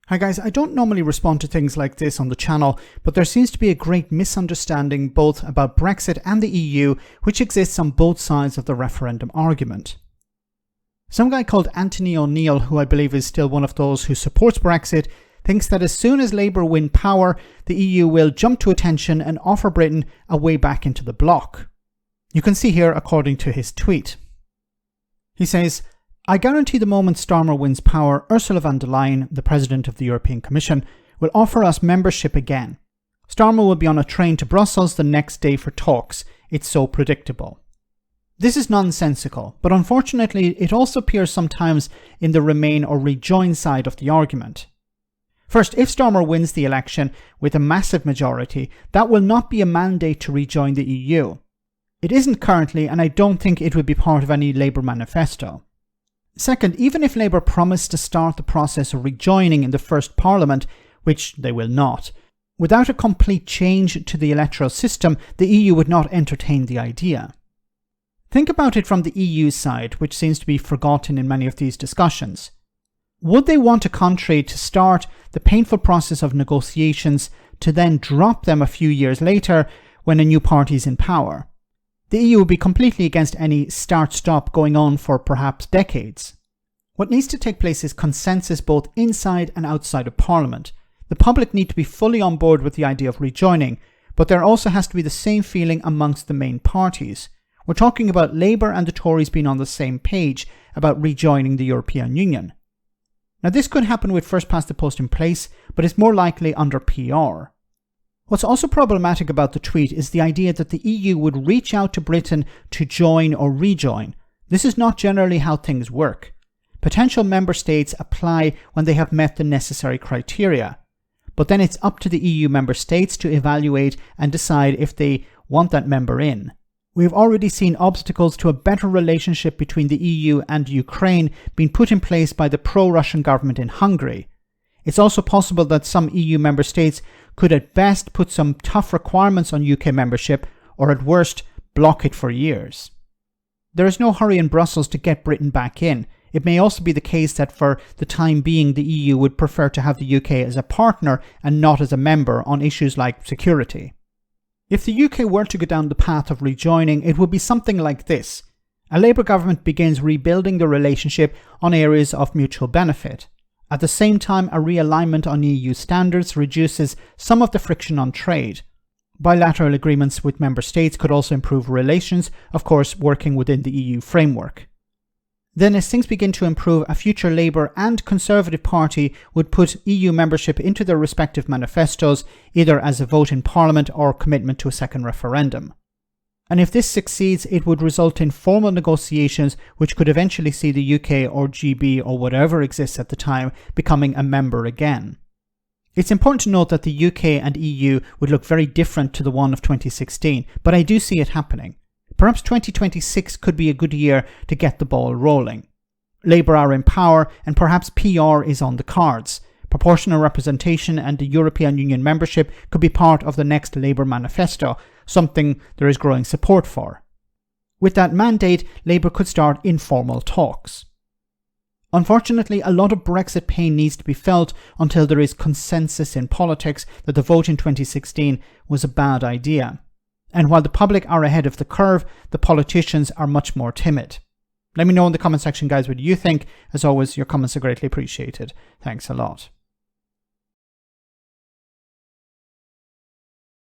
Hi guys, I don't normally respond to things like this on the channel, but there seems to be a great misunderstanding both about Brexit and the EU, which exists on both sides of the referendum argument. Some guy called Anthony O'Neill, who I believe is still one of those who supports Brexit, thinks that as soon as Labour win power, the EU will jump to attention and offer Britain a way back into the bloc. You can see here according to his tweet. He says, "I guarantee the moment Starmer wins power, Ursula von der Leyen, the President of the European Commission, will offer us membership again. Starmer will be on a train to Brussels the next day for talks. It's so predictable." This is nonsensical, but unfortunately it also appears sometimes in the remain or rejoin side of the argument. First, if Starmer wins the election with a massive majority, that will not be a mandate to rejoin the EU. It isn't currently, and I don't think it would be part of any Labour manifesto. Second, even if Labour promised to start the process of rejoining in the first Parliament, which they will not, without a complete change to the electoral system, the EU would not entertain the idea. Think about it from the EU side, which seems to be forgotten in many of these discussions. Would they want a country to start the painful process of negotiations to then drop them a few years later when a new party is in power? The EU would be completely against any start-stop going on for perhaps decades. What needs to take place is consensus both inside and outside of Parliament. The public need to be fully on board with the idea of rejoining, but there also has to be the same feeling amongst the main parties. We're talking about Labour and the Tories being on the same page about rejoining the European Union. Now this could happen with first past the post in place, but it's more likely under PR. What's also problematic about the tweet is the idea that the EU would reach out to Britain to join or rejoin. This is not generally how things work. Potential member states apply when they have met the necessary criteria, but then it's up to the EU member states to evaluate and decide if they want that member in. We've already seen obstacles to a better relationship between the EU and Ukraine being put in place by the pro-Russian government in Hungary. It's also possible that some EU member states could at best put some tough requirements on UK membership, or at worst, block it for years. There is no hurry in Brussels to get Britain back in. It may also be the case that for the time being the EU would prefer to have the UK as a partner and not as a member on issues like security. If the UK were to go down the path of rejoining, it would be something like this. A Labour government begins rebuilding the relationship on areas of mutual benefit. At the same time, a realignment on EU standards reduces some of the friction on trade. Bilateral agreements with member states could also improve relations, of course working within the EU framework. Then as things begin to improve, a future Labour and Conservative Party would put EU membership into their respective manifestos, either as a vote in Parliament or commitment to a second referendum. And if this succeeds, it would result in formal negotiations which could eventually see the UK or GB or whatever exists at the time becoming a member again. It's important to note that the UK and EU would look very different to the one of 2016, but I do see it happening. Perhaps 2026 could be a good year to get the ball rolling. Labour are in power and perhaps PR is on the cards. Proportional representation and the European Union membership could be part of the next Labour manifesto, something there is growing support for. With that mandate, Labour could start informal talks. Unfortunately, a lot of Brexit pain needs to be felt until there is consensus in politics that the vote in 2016 was a bad idea. And while the public are ahead of the curve, the politicians are much more timid. Let me know in the comment section, guys, what you think. As always, your comments are greatly appreciated. Thanks a lot.